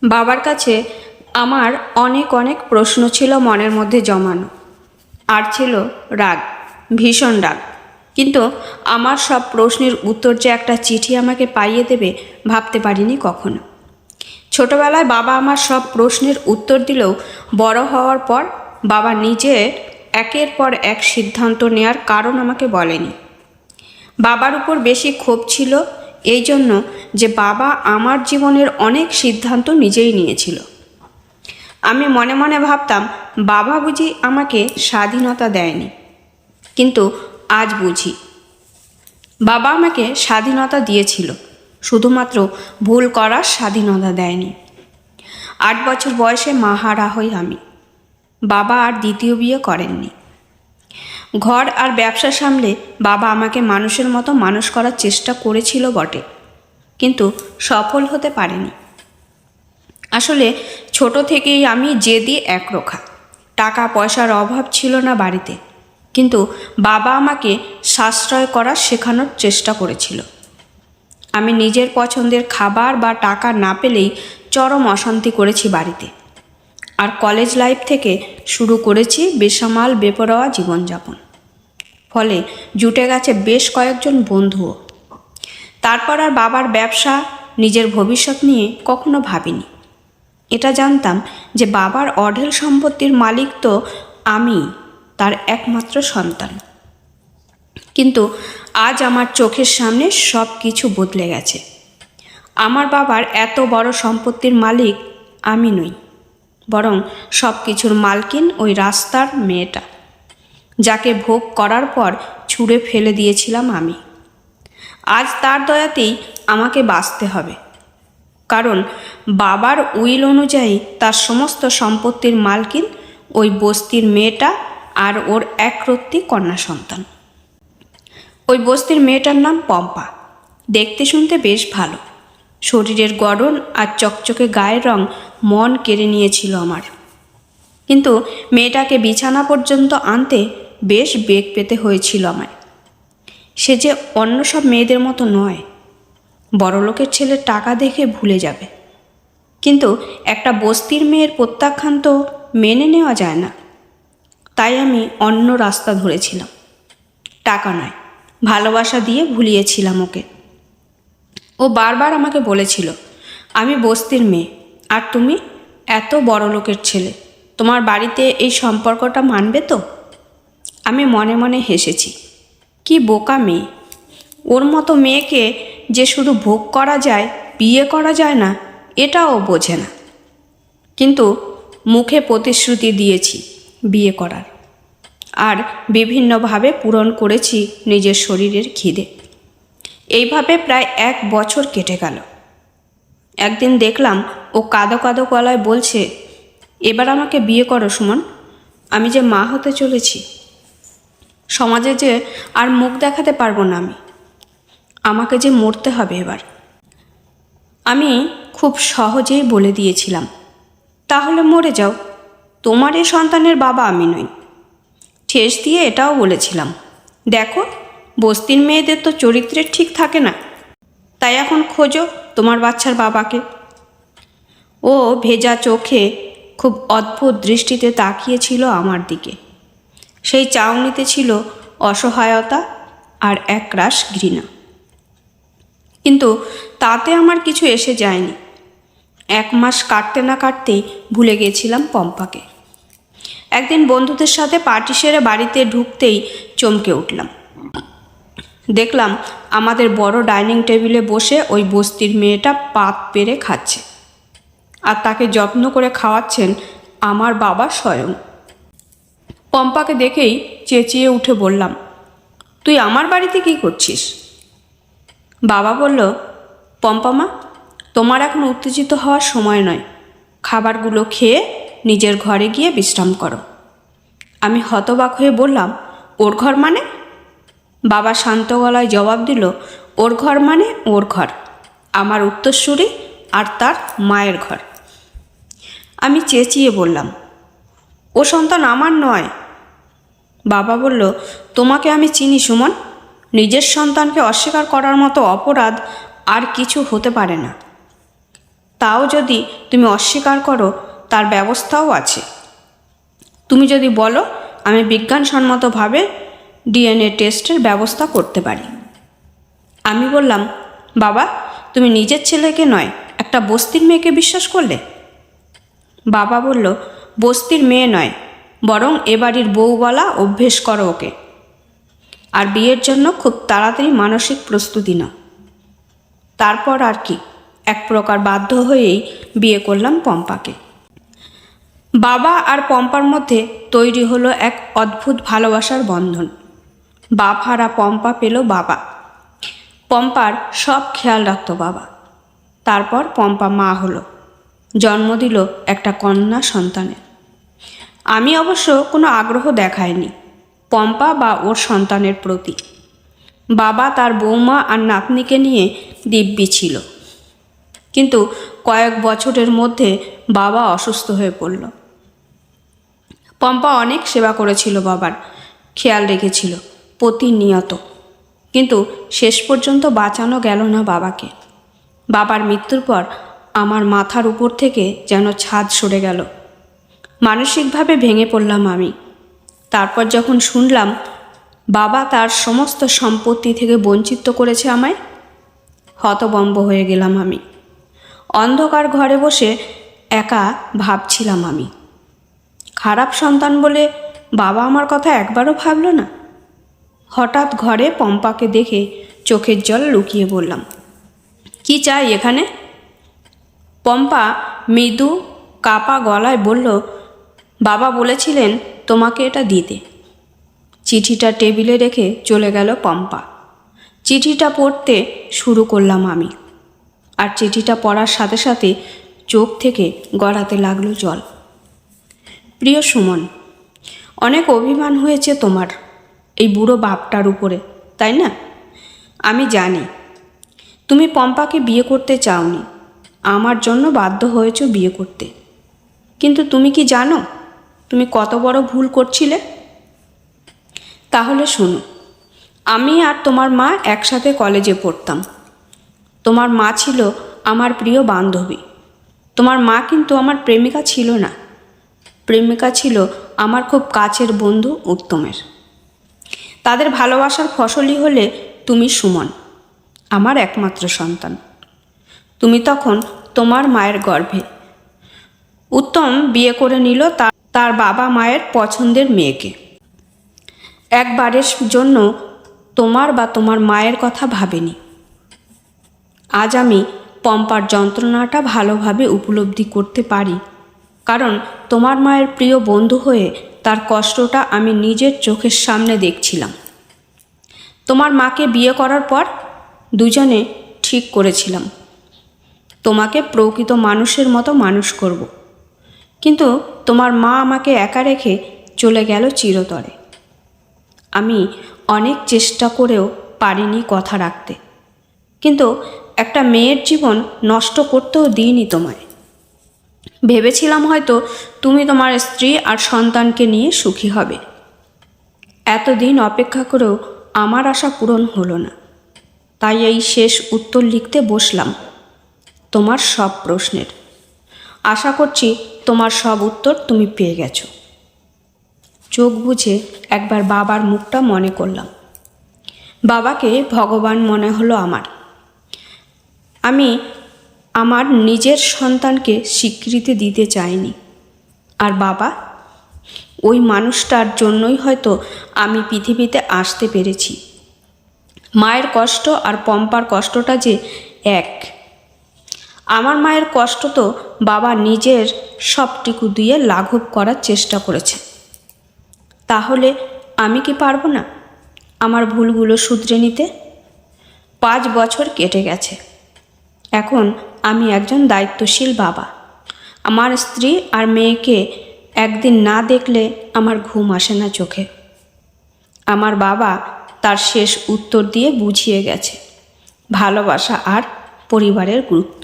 বাবার কাছে আমার অনেক অনেক প্রশ্ন ছিল মনের মধ্যে জমানো, আর ছিল রাগ, ভীষণ রাগ। কিন্তু আমার সব প্রশ্নের উত্তর যে একটা চিঠি আমাকে পাইয়ে দেবে ভাবতে পারিনি কখনো। ছোটবেলায় বাবা আমার সব প্রশ্নের উত্তর দিলেও বড় হওয়ার পর বাবা নিজের একের পর এক সিদ্ধান্ত নেয়ার কারণ আমাকে বলেনি। বাবার উপর বেশি ক্ষোভ ছিল এই জন্য যে বাবা আমার জীবনের অনেক সিদ্ধান্ত নিজেই নিয়েছিল। আমি মনে মনে ভাবতাম বাবা বুঝি আমাকে স্বাধীনতা দেয়নি, কিন্তু আজ বুঝি বাবা আমাকে স্বাধীনতা দিয়েছিল, শুধুমাত্র ভুল করার স্বাধীনতা দেয়নি। 8 বছর বয়সে মা হারা হই আমি। বাবা আর দ্বিতীয় বিয়ে করেননি। ঘর আর ব্যবসা সামলে বাবা আমাকে মানুষের মতো মানুষ করার চেষ্টা করেছিল বটে, কিন্তু সফল হতে পারেনি। আসলে ছোট থেকেই আমি জেদি একরোখা। টাকা পয়সার অভাব ছিল না বাড়িতে, কিন্তু বাবা আমাকে সাশ্রয় করা শেখানোর চেষ্টা করেছিল। আমি নিজের পছন্দের খাবার বা টাকা না পেলেই চরম অশান্তি করেছি বাড়িতে। আর কলেজ লাইফ থেকে শুরু করেছি বেসামাল বেপরোয়া জীবনযাপন। ফলে জুটে গেছে বেশ কয়েকজন বন্ধুও। তারপর আর বাবার ব্যবসা, নিজের ভবিষ্যৎ নিয়ে কখনো ভাবিনি। এটা জানতাম যে বাবার অঢেল সম্পত্তির মালিক তো আমি, তার একমাত্র সন্তান। কিন্তু আজ আমার চোখের সামনে সব কিছু বদলে গেছে। আমার বাবার এত বড় সম্পত্তির মালিক আমি নই, বরং সব কিছুর মালকিন ওই রাস্তার মেয়েটা, যাকে ভোগ করার পর ছুঁড়ে ফেলে দিয়েছিলাম আমি। আজ তার দয়াতেই আমাকে বাঁচতে হবে, কারণ বাবার উইল অনুযায়ী তার সমস্ত সম্পত্তির মালকিন ওই বস্তির মেয়েটা আর ওর একরত্তি কন্যা সন্তান। ওই বস্তির মেয়েটার নাম পম্পা। দেখতে শুনতে বেশ ভালো। শরীরের গড়ন আর চকচকে গায়ের রং মন কেড়ে নিয়েছিল আমার। কিন্তু মেয়েটাকে বিছানা পর্যন্ত আনতে বেশ বেগ পেতে হয়েছিল আমায়। সে যে অন্য সব মেয়েদের মতো নয়। বড়লোকের ছেলে টাকা দেখে ভুলে যাবে, কিন্তু একটা বস্তির মেয়ের প্রত্যাখ্যান তো মেনে নেওয়া যায় না। তাই আমি অন্য রাস্তা ধরেছিলাম। টাকা নয়, ভালোবাসা দিয়ে ভুলিয়েছিলাম ওকে। ও বারবার আমাকে বলেছিল, আমি বস্তির মেয়ে আর তুমি এত বড় লোকের ছেলে, তোমার বাড়িতে এই সম্পর্কটা মানবে তো? আমি মনে মনে হেসেছি। কি বোকা মেয়ে! ওর মতো মেয়েকে যে শুধু ভোগ করা যায়, বিয়ে করা যায় না, এটাও বোঝে না। কিন্তু মুখে প্রতিশ্রুতি দিয়েছি বিয়ে করার, আর বিভিন্নভাবে পূরণ করেছি নিজের শরীরের খিদে। এইভাবে প্রায় 1 বছর কেটে গেল। একদিন দেখলাম ও কাঁদো কাঁদো গলায় বলছে, এবার আমাকে বিয়ে করো সুমন, আমি যে মা হতে চলেছি। সমাজে যে আর মুখ দেখাতে পারবো না আমি, আমাকে যে মরতে হবে এবার। আমি খুব সহজেই বলে দিয়েছিলাম, তাহলে মরে যাও, তোমার এই সন্তানের বাবা আমি নই। ঠেস দিয়ে এটাও বলেছিলাম, দেখো বস্তির মেয়েদের তো চরিত্রের ঠিক থাকে না, তাই এখন খোঁজো তোমার বাচ্চার বাবাকে। ও ভেজা চোখে খুব অদ্ভুত দৃষ্টিতে তাকিয়েছিল আমার দিকে। সেই চাউনিতে ছিল অসহায়তা আর একরাশ ঘৃণা। কিন্তু তাতে আমার কিছু এসে যায়নি। 1 মাস কাটতে না কাটতেই ভুলে গেছিলাম পম্পাকে। একদিন বন্ধুদের সাথে পার্টি সেরে বাড়িতে ঢুকতেই চমকে উঠলাম। দেখলাম আমাদের বড় ডাইনিং টেবিলে বসে ওই বস্তির মেয়েটা পাত পেরে খাচ্ছে, আর তাকে যত্ন করে খাওয়াচ্ছেন আমার বাবা স্বয়ং। পম্পাকে দেখেই চেঁচিয়ে উঠে বললাম, তুই আমার বাড়িতে কী করছিস? বাবা বলল, পম্পা মা, তোমার এখন উত্তেজিত হওয়ার সময় নয়, খাবারগুলো খেয়ে নিজের ঘরে গিয়ে বিশ্রাম করো। আমি হতবাক হয়ে বললাম, ওর ঘর মানে? বাবা শান্ত গলায় জবাব দিল, ওর ঘর মানে ওর ঘর, আমার উত্তরসূরি আর তার মায়ের ঘর। আমি চেঁচিয়ে বললাম, ও সন্তান আমার নয়। বাবা বলল, তোমাকে আমি চিনি সুমন, নিজের সন্তানকে অস্বীকার করার মতো অপরাধ আর কিছু হতে পারে না। তাও যদি তুমি অস্বীকার করো, তার ব্যবস্থাও আছে। তুমি যদি বলো আমি বিজ্ঞানসম্মতভাবে ডিএনএ টেস্টের ব্যবস্থা করতে পারি। আমি বললাম, বাবা, তুমি নিজের ছেলেকে নয়, একটা বস্তির মেয়েকে বিশ্বাস করলে? বাবা বলল, বস্তির মেয়ে নয়, বরং এ বাড়ির বউ বলা অভ্যেস করো ওকে। আর বিয়ের জন্য খুব তাড়াতাড়ি মানসিক প্রস্তুতি নাও। তারপর আর কি, এক প্রকার বাধ্য হয়েই বিয়ে করলাম পম্পাকে। বাবা আর পম্পার মধ্যে তৈরি হলো এক অদ্ভুত ভালোবাসার বন্ধন। বাপ হারা পম্পা পেল বাবা। পম্পার সব খেয়াল রাখত বাবা। তারপর পম্পা মা হলো, জন্ম দিল একটা কন্যা সন্তানের। আমি অবশ্য কোনো আগ্রহ দেখাইনি পম্পা বা ওর সন্তানের প্রতি। বাবা তার বৌমা আর নাতনিকে নিয়ে দিব্যি ছিল। কিন্তু কয়েক বছরের মধ্যে বাবা অসুস্থ হয়ে পড়ল। পম্পা অনেক সেবা করেছিল, বাবার খেয়াল রেখেছিল প্রতিনিয়ত, কিন্তু শেষ পর্যন্ত বাঁচানো গেল না বাবাকে। বাবার মৃত্যুর পর আমার মাথার উপর থেকে যেন ছাদ সরে গেল। মানসিকভাবে ভেঙে পড়লাম আমি। তারপর যখন শুনলাম বাবা তার সমস্ত সম্পত্তি থেকে বঞ্চিত করেছে আমায়, হতভম্ব হয়ে গেলাম আমি। অন্ধকার ঘরে বসে একা ভাবছিলাম আমি, খারাপ সন্তান বলে বাবা আমার কথা একবারও ভাবল না। হঠাৎ ঘরে পম্পাকে দেখে চোখের জল লুকিয়ে বললাম, কি চাই এখানে? পম্পা মৃদু কাপা গলায় বলল, বাবা বলেছিলেন তোমাকে এটা দিতে। চিঠিটা টেবিলে রেখে চলে গেল পম্পা। চিঠিটা পড়তে শুরু করলাম আমি, আর চিঠিটা পড়ার সাথে সাথে চোখ থেকে গড়াতে লাগলো জল। প্রিয় সুমন, অনেক অভিমান হয়েছে তোমার এই বুড়ো বাপটার উপরে, তাই না? আমি জানি তুমি পম্পাকে বিয়ে করতে চাওনি, আমার জন্য বাধ্য হয়েছ বিয়ে করতে। কিন্তু তুমি কি জানো তুমি কত বড় ভুল করছিলে? তাহলে শোনো, আমি আর তোমার মা একসাথে কলেজে পড়তাম। তোমার মা ছিল আমার প্রিয় বান্ধবী। তোমার মা কিন্তু আমার প্রেমিকা ছিল না। প্রেমিকা ছিল আমার খুব কাছের বন্ধু উত্তমের। তাদের ভালোবাসার ফসলই হলে তুমি সুমন, আমার একমাত্র সন্তান। তুমি তখন তোমার মায়ের গর্ভে। উত্তম বিয়ে করে নিল তার বাবা মায়ের পছন্দের মেয়েকে। একবারের জন্য তোমার বা তোমার মায়ের কথা ভাবেনি। আজ আমি পম্পার যন্ত্রণাটা ভালোভাবে উপলব্ধি করতে পারি, কারণ তোমার মায়ের প্রিয় বন্ধু হয়ে তার কষ্টটা আমি নিজের চোখের সামনে দেখছিলাম। তোমার মাকে বিয়ে করার পর দুজনে ঠিক করেছিলাম তোমাকে প্রকৃত মানুষের মতো মানুষ করব। কিন্তু তোমার মা আমাকে একা রেখে চলে গেল চিরতরে। আমি অনেক চেষ্টা করেও পারিনি কথা রাখতে, কিন্তু একটা মেয়ের জীবন নষ্ট করতেও দিইনি তোমায়। ভেবেছিলাম হয়তো তুমি তোমার স্ত্রী আর সন্তানকে নিয়ে সুখী হবে। এতদিন অপেক্ষা করেও আমার আশা পূরণ হলো না। তাই এই শেষ উত্তর লিখতে বসলাম তোমার সব প্রশ্নের। আশা করছি তোমার সব উত্তর তুমি পেয়ে গেছো। চোখ বুজে একবার বাবার মুখটা মনে করলাম। বাবাকে ভগবান মনে হলো আমার। আমি আমার নিজের সন্তানকে স্বীকৃতি দিতে চাইনি। আর বাবা, ওই মানুষটার জন্যই হয়তো আমি পৃথিবীতে আসতে পেরেছি। মায়ের কষ্ট আর পম্পার কষ্টটা যে এক। আমার মায়ের কষ্ট তো বাবা নিজের সবটুকু দিয়ে লাঘব করার চেষ্টা করেছে। তাহলে আমি কি পারবো না আমার ভুলগুলো শুধরে নিতে? 5 বছর কেটে গেছে। এখন আমি একজন দায়িত্বশীল বাবা। আমার স্ত্রী আর মেয়েকে একদিন না দেখলে আমার ঘুম আসে না চোখে। আমার বাবা তার শেষ উত্তর দিয়ে বুঝিয়ে গেছে ভালোবাসা আর পরিবারের গুরুত্ব।